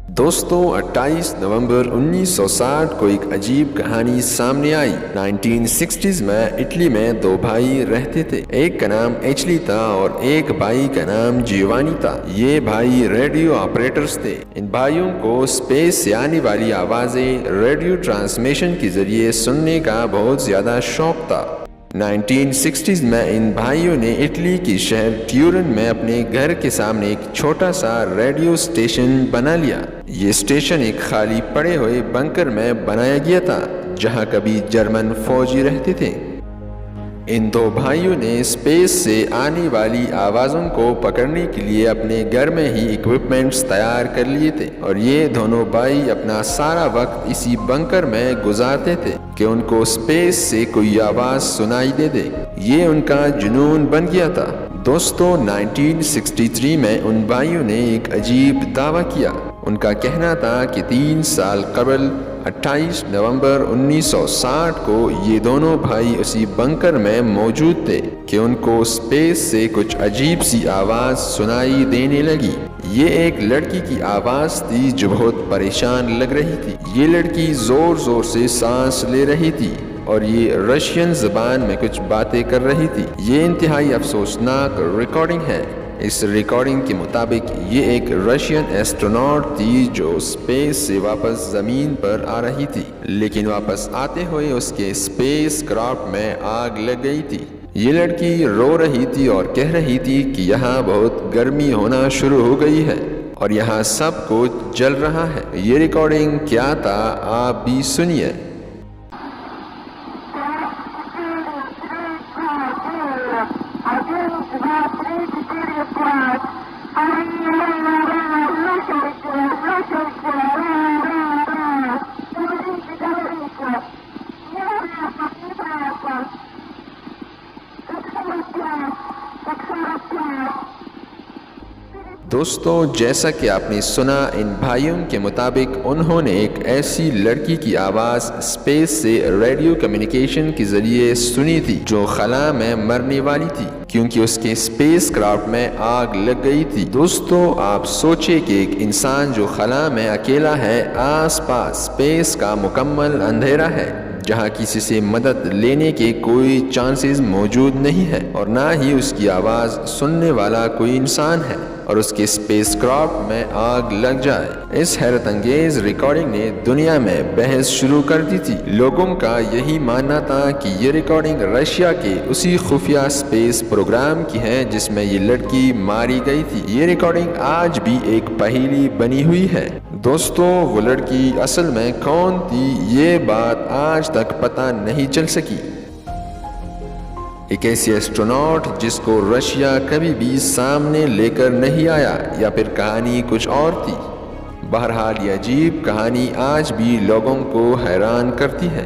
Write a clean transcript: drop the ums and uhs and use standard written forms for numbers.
دوستوں 28 نومبر 1960 کو ایک عجیب کہانی سامنے آئی۔ 1960s میں اٹلی میں دو بھائی رہتے تھے، ایک کا نام ایچلی تھا اور ایک بھائی کا نام جیوانی تھا۔ یہ بھائی ریڈیو آپریٹرز تھے۔ ان بھائیوں کو اسپیس سے آنے والی آوازیں ریڈیو ٹرانسمیشن کے ذریعے سننے کا بہت زیادہ شوق تھا۔ 1960s میں ان بھائیوں نے اٹلی کے شہر ٹیورن میں اپنے گھر کے سامنے ایک چھوٹا سا ریڈیو اسٹیشن بنا لیا۔ یہ اسٹیشن ایک خالی پڑے ہوئے بنکر میں بنایا گیا تھا جہاں کبھی جرمن فوجی رہتے تھے۔ ان دو بھائیوں نے اسپیس سے آنے والی آوازوں کو پکڑنے کے لیے اپنے گھر میں ہی ایکوپمنٹس تیار کر لیے تھے، اور یہ دونوں بھائی اپنا سارا وقت اسی بنکر میں گزارتے تھے کہ ان کو اسپیس سے کوئی آواز سنائی دے۔ یہ ان کا جنون بن گیا تھا۔ دوستوں 1963 میں ان بھائیوں نے ایک عجیب دعویٰ کیا۔ ان کا کہنا تھا کہ 3 سال قبل 28 نومبر 1960 کو یہ دونوں بھائی اسی بنکر میں موجود تھے کہ ان کو اسپیس سے کچھ عجیب سی آواز سنائی دینے لگی۔ یہ ایک لڑکی کی آواز تھی جو بہت پریشان لگ رہی تھی۔ یہ لڑکی زور زور سے سانس لے رہی تھی اور یہ رشین زبان میں کچھ باتیں کر رہی تھی۔ یہ انتہائی افسوسناک ریکارڈنگ ہے۔ اس ریکارڈنگ کے مطابق یہ ایک رشین ایسٹروناٹ تھی جو اسپیس سے واپس زمین پر آ رہی تھی، لیکن واپس آتے ہوئے اس کے اسپیس کرافٹ میں آگ لگ گئی تھی۔ یہ لڑکی رو رہی تھی اور کہہ رہی تھی کہ یہاں بہت گرمی ہونا شروع ہو گئی ہے اور یہاں سب کچھ جل رہا ہے۔ یہ ریکارڈنگ کیا تھا آپ بھی سنیے۔ دوستوں جیسا کہ آپ نے سنا، ان بھائیوں کے مطابق انہوں نے ایک ایسی لڑکی کی آواز اسپیس سے ریڈیو کمیونیکیشن کے ذریعے سنی تھی جو خلا میں مرنے والی تھی کیونکہ اس کے اسپیس کرافٹ میں آگ لگ گئی تھی۔ دوستوں آپ سوچیں کہ ایک انسان جو خلا میں اکیلا ہے، آس پاس اسپیس کا مکمل اندھیرا ہے جہاں کسی سے مدد لینے کے کوئی چانسز موجود نہیں ہے اور نہ ہی اس کی آواز سننے والا کوئی انسان ہے، اور اس کے اسپیس کرافٹ میں آگ لگ جائے۔ اس حیرت انگیز ریکارڈنگ نے دنیا میں بحث شروع کر دی تھی۔ لوگوں کا یہی ماننا تھا کہ یہ ریکارڈنگ رشیا کے اسی خفیہ اسپیس پروگرام کی ہے جس میں یہ لڑکی ماری گئی تھی۔ یہ ریکارڈنگ آج بھی ایک پہیلی بنی ہوئی ہے۔ دوستوں وہ لڑکی اصل میں کون تھی، یہ بات آج تک پتہ نہیں چل سکی۔ ایک ایسی ایسٹروناٹ جس کو رشیا کبھی بھی سامنے لے کر نہیں آیا، یا پھر کہانی کچھ اور تھی۔ بہرحال یہ عجیب کہانی آج بھی لوگوں کو حیران کرتی ہے۔